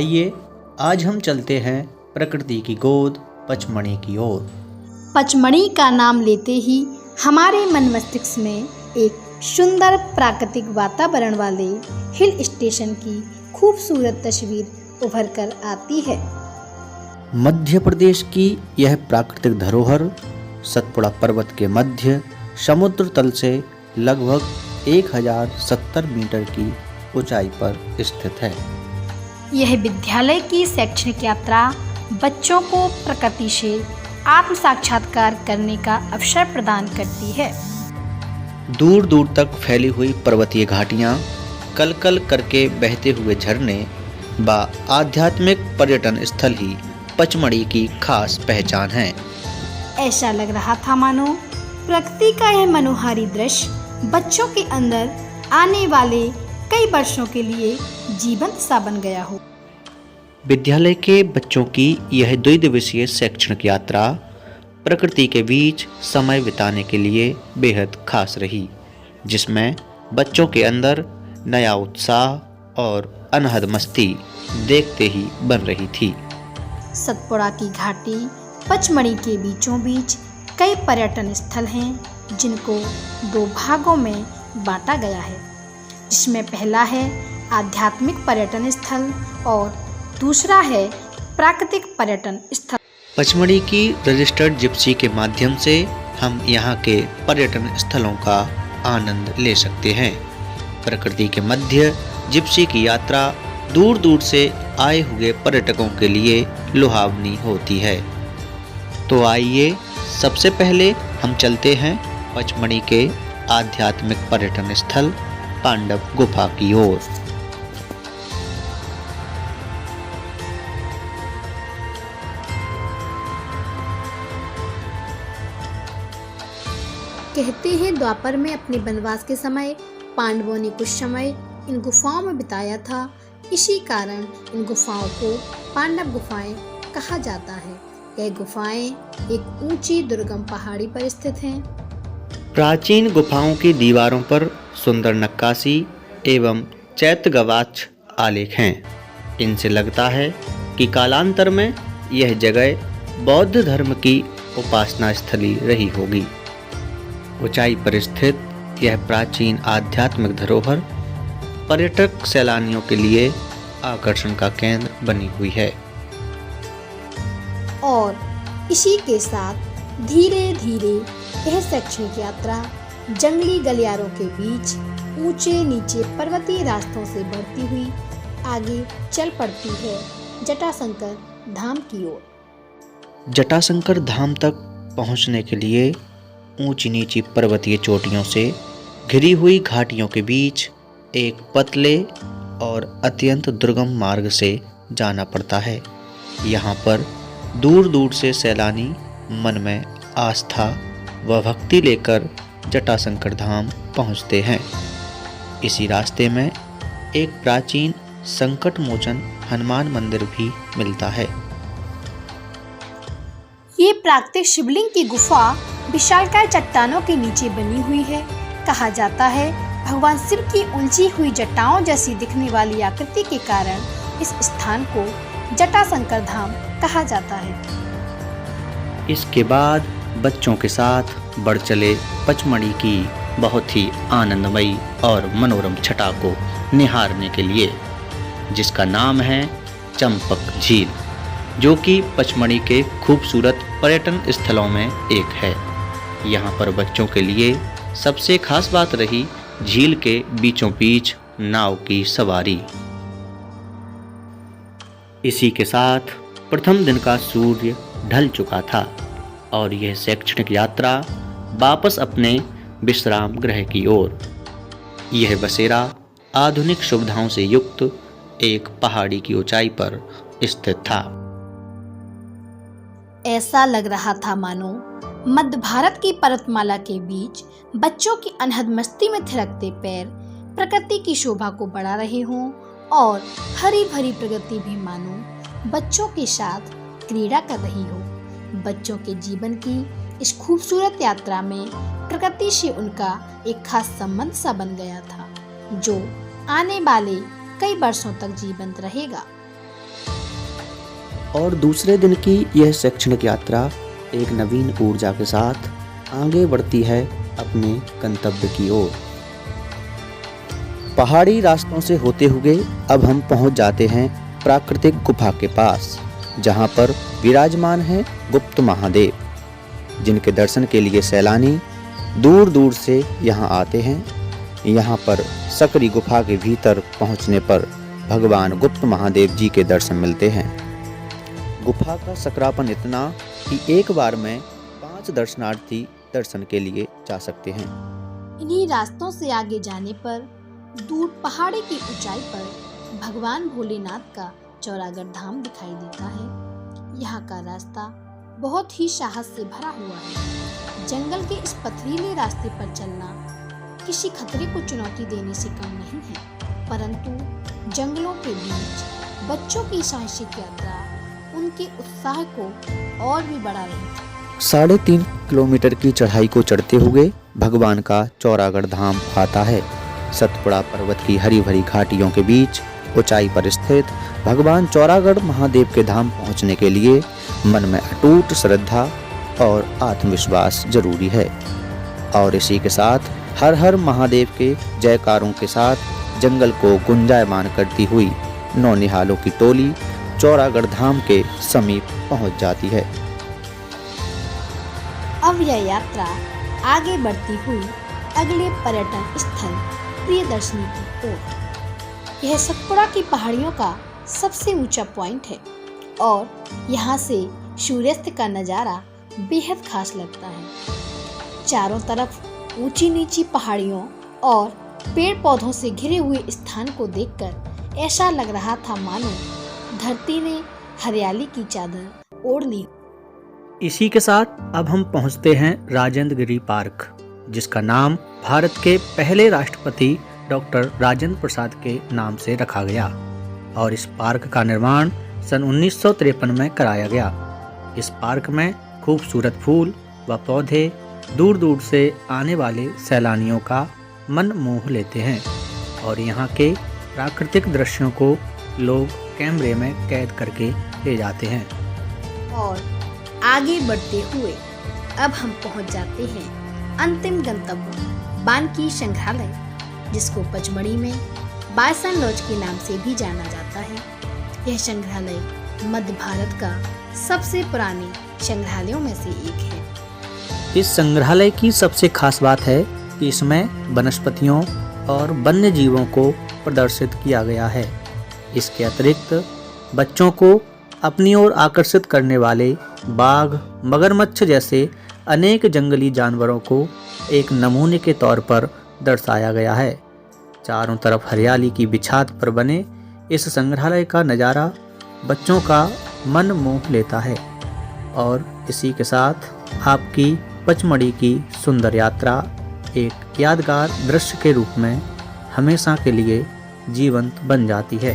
आइए आज हम चलते हैं प्रकृति की गोद पचमढ़ी की ओर। पचमढ़ी का नाम लेते ही हमारे मन मस्तिष्क में एक सुंदर प्राकृतिक वातावरण वाले हिल स्टेशन की खूबसूरत तस्वीर उभर कर आती है। मध्य प्रदेश की यह प्राकृतिक धरोहर सतपुड़ा पर्वत के मध्य समुद्र तल से लगभग 1070 मीटर की ऊंचाई पर स्थित है। यह विद्यालय की शैक्षणिक यात्रा बच्चों को प्रकृति से आत्म साक्षात्कार करने का अवसर प्रदान करती है। दूर दूर तक फैली हुई पर्वतीय घाटियां, कल कल करके बहते हुए झरने व आध्यात्मिक पर्यटन स्थल ही पचमढ़ी की खास पहचान है। ऐसा लग रहा था मानो प्रकृति का यह मनोहारी दृश्य बच्चों के अंदर आने वाले कई वर्षों के लिए जीवंत सा बन गया हो। विद्यालय के बच्चों की यह 2 दिवसीय शैक्षणिक यात्रा प्रकृति के बीच समय बिताने के लिए बेहद खास रही, जिसमें बच्चों के अंदर नया उत्साह और अनहद मस्ती देखते ही बन रही थी। सतपुड़ा की घाटी पचमढ़ी के बीचों बीच कई पर्यटन स्थल हैं जिनको 2 भागों में बांटा गया है, जिसमें पहला है आध्यात्मिक पर्यटन स्थल और दूसरा है प्राकृतिक पर्यटन स्थल। पचमढ़ी की रजिस्टर्ड जिप्सी के माध्यम से हम यहाँ के पर्यटन स्थलों का आनंद ले सकते हैं। प्रकृति के मध्य जिप्सी की यात्रा दूर दूर से आए हुए पर्यटकों के लिए लुभावनी होती है। तो आइए सबसे पहले हम चलते हैं पचमढ़ी के आध्यात्मिक पर्यटन स्थल पांडव गुफा की ओर। कहते हैं द्वापर में अपने वनवास के समय पांडवों ने कुछ समय इन गुफाओं में बिताया था। इसी कारण इन गुफाओं को पांडव गुफाएं कहा जाता है। यह गुफाएं एक ऊंची दुर्गम पहाड़ी पर स्थित हैं। प्राचीन गुफाओं की दीवारों पर सुंदर नक्काशी एवं चैत्यगवाक्ष आलेख हैं। इनसे लगता है कि कालांतर में यह जगह बौद्ध धर्म की उपासना स्थली रही होगी। ऊंचाई पर स्थित यह प्राचीन आध्यात्मिक धरोहर पर्यटक सैलानियों के लिए आकर्षण का केंद्र बनी हुई है। और इसी के साथ धीरे धीरे यह शैक्षणिक यात्रा जंगली गलियारों के बीच ऊंचे नीचे पर्वतीय रास्तों से बढ़ती हुई आगे चल पड़ती है जटाशंकर धाम की ओर। जटाशंकर धाम तक पहुंचने के लिए ऊंची नीची पर्वतीय चोटियों से घिरी हुई घाटियों के बीच एक पतले और अत्यंत दुर्गम मार्ग से जाना पड़ता है। यहाँ पर दूर दूर से सैलानी मन में आस्था व भक्ति लेकर जटाशंकर धाम पहुँचते हैं। इसी रास्ते में एक प्राचीन संकट मोचन हनुमान मंदिर भी मिलता है। ये प्राकृतिक शिवलिंग की गुफा विशालकाय चट्टानों के नीचे बनी हुई है। कहा जाता है भगवान शिव की उलझी हुई जटाओं जैसी दिखने वाली आकृति के कारण इस स्थान को जटाशंकर धाम कहा जाता है। इसके बाद बच्चों के साथ बढ़ चले पचमढ़ी की बहुत ही आनंदमयी और मनोरम छटा को निहारने के लिए, जिसका नाम है चंपक झील, जो कि पचमढ़ी के खूबसूरत पर्यटन स्थलों में एक है। यहाँ पर बच्चों के लिए सबसे खास बात रही झील के बीचों बीच नाव की सवारी। इसी के साथ प्रथम दिन का सूर्य ढल चुका था और यह शैक्षणिक यात्रा वापस अपने विश्राम गृह की ओर। यह बसेरा आधुनिक सुविधाओं से युक्त एक पहाड़ी की ऊंचाई पर स्थित था। ऐसा लग रहा था मानो मध्य भारत की पर्वतमाला के बीच बच्चों की अनहद मस्ती में थिरकते पैर प्रकृति की शोभा को बढ़ा रहे हों और हरी भरी प्रकृति भी मानो बच्चों के साथ क्रीड़ा कर रही हो। बच्चों के जीवन की इस खूबसूरत यात्रा में प्रकृति से उनका एक खास संबंध सा बन गया था, जो आने वाले कई वर्षों तक जीवंत रहेगा। और दूसरे दिन की यह शैक्षणिक यात्रा एक नवीन ऊर्जा के साथ आगे बढ़ती है अपने गंतव्य की ओर। पहाड़ी रास्तों से होते हुए अब हम पहुंच जाते हैं प्राकृतिक गुफा के पास, जहां पर विराजमान हैं गुप्त महादेव, जिनके दर्शन के लिए सैलानी दूर दूर से यहां आते हैं। यहां पर सकरी गुफा के भीतर पहुंचने पर भगवान गुप्त महादेव जी के दर्शन मिलते हैं। गुफा का सकरापन इतना कि एक बार में 5 दर्शनार्थी दर्शन के लिए जा सकते हैं। इन्हीं रास्तों से आगे जाने पर दूर पहाड़ी की ऊंचाई पर भगवान भोलेनाथ का चौरागढ़ धाम दिखाई देता है। यहाँ का रास्ता बहुत ही साहस से भरा हुआ है। जंगल के इस पथरीले रास्ते पर चलना किसी खतरे को चुनौती देने से कम नहीं है, परंतु जंगलों के बीच बच्चों की साहसिक यात्रा उनके उत्साह को और भी बढ़ा रही थी। 3.5 किलोमीटर की चढ़ाई को चढ़ते हुए भगवान का चौरागढ़ धाम आता है। सतपुड़ा पर्वत की हरी भरी घाटियों के बीच ऊंचाई पर स्थित भगवान चौरागढ़ महादेव के धाम पहुंचने के लिए मन में अटूट श्रद्धा और आत्मविश्वास जरूरी है। और इसी के साथ हर हर महादेव के जयकारों के साथ जंगल को गुंजायमान करती हुई नौनिहालों की टोली चौरागढ़ धाम के समीप पहुंच जाती है। अब यह यात्रा आगे बढ़ती हुई अगले पर्यटन स्थल प्रियदर्शनी की ओर। यह सतपुड़ा की पहाड़ियों का सबसे ऊंचा पॉइंट है और यहाँ से सूर्यास्त का नज़ारा बेहद खास लगता है। चारों तरफ ऊंची नीची पहाड़ियों और पेड़ पौधों से घिरे हुए स्थान को देखकर ऐसा लग रहा था मानो धरती ने हरियाली की चादर ओढ़ ली। इसी के साथ अब हम पहुंचते हैं राजेंद्र गिरी पार्क, जिसका नाम भारत के पहले राष्ट्रपति डॉक्टर राजेंद्र प्रसाद के नाम से रखा गया और इस पार्क का निर्माण सन 1953 में कराया गया। इस पार्क में खूबसूरत फूल व पौधे दूर दूर से आने वाले सैलानियों का मन मोह लेते हैं और यहाँ के प्राकृतिक दृश्यों को लोग कैमरे में कैद करके ले जाते हैं। और आगे बढ़ते हुए अब हम पहुंच जाते हैं अंतिम गंतव्य बानकी संग्रहालय, जिसको पचमढ़ी में बायसन लॉज के नाम से भी जाना जाता है। यह संग्रहालय मध्य भारत का सबसे पुराने संग्रहालयों में से एक है। इस संग्रहालय की सबसे खास बात है कि इसमें वनस्पतियों और वन्य जीवों को प्रदर्शित किया गया है। इसके अतिरिक्त बच्चों को अपनी ओर आकर्षित करने वाले बाघ, मगरमच्छ जैसे अनेक जंगली जानवरों को एक नमूने के तौर पर दर्शाया गया है। चारों तरफ हरियाली की बिछात पर बने इस संग्रहालय का नज़ारा बच्चों का मन मोह लेता है और इसी के साथ आपकी पचमढ़ी की सुंदर यात्रा एक यादगार दृश्य के रूप में हमेशा के लिए जीवंत बन जाती है।